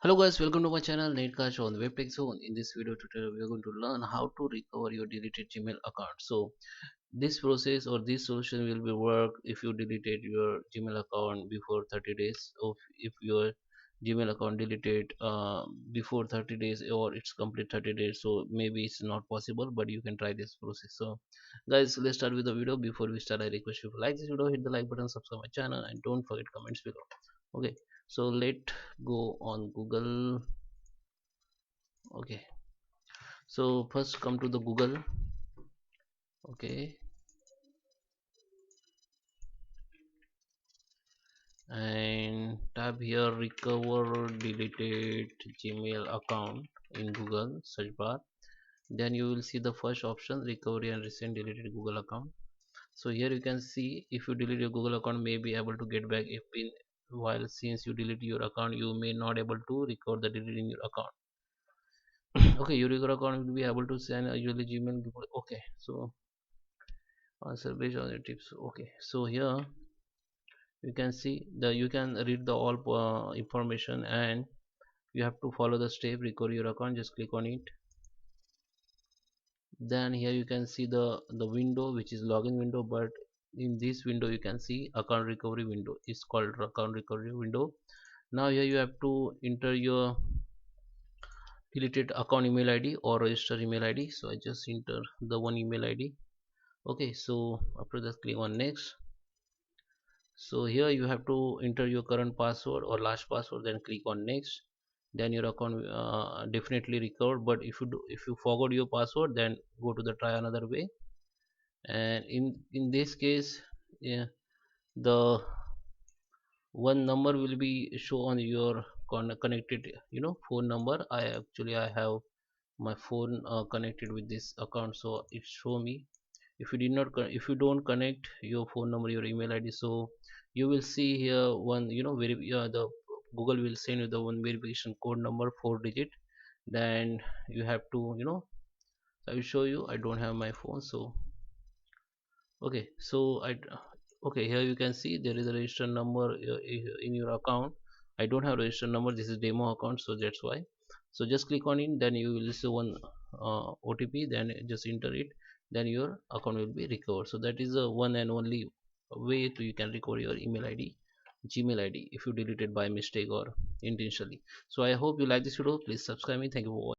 Hello guys, welcome to my channel NetCast on WebTech Zone. In this video tutorial, we are going to learn how to recover your deleted Gmail account. So this process or this solution will be work if you deleted your Gmail account before 30 days, or if your Gmail account deleted before 30 days or it's complete 30 days. So maybe it's not possible, but you can try this process. So guys, let's start with the video. Before we start, I request you to like this video, hit the like button, subscribe my channel, and don't forget comments below. Okay, so let go on Google. Okay, so first come to the Google. Okay, and tab here recover deleted Gmail account in Google search bar. Then you will see the first option, recovery and recent deleted Google account. So here you can see if you delete your Google account may be able to get back if been while since you delete your account you may not able to recover the delete in your account. Okay, your regular account will be able to send usually Gmail before. Okay, so answer based on your tips. Okay, so here you can see the you can read the all information, and you have to follow the step. Recover your account, just click on it. Then here you can see the window which is login window, but in this window you can see account recovery window. It's called account recovery window. Now here you have to enter your deleted account email id or register email id. So I just enter the one email id. Okay, so after that click on next. So here you have to enter your current password or last password, then click on next. Then your account definitely recovered. But if you forgot your password, then go to the try another way. And in this case, yeah, the one number will be show on your connected phone number. I have my phone connected with this account, so it show me. If you did not if you don't connect your phone number, your email id, so you will see here one, the Google will send you the one verification code number, 4 digit. Then you have to, I will show you. I don't have my phone, so okay, so okay, here you can see there is a registered number in your account. I don't have registered number, this is demo account, so that's why. So just click on it, then you will receive one OTP, then just enter it, then your account will be recovered. So that is the one and only way to you can recover your email id, Gmail id, if you delete it by mistake or intentionally. So I hope you like this video. Please subscribe me. Thank you for watching.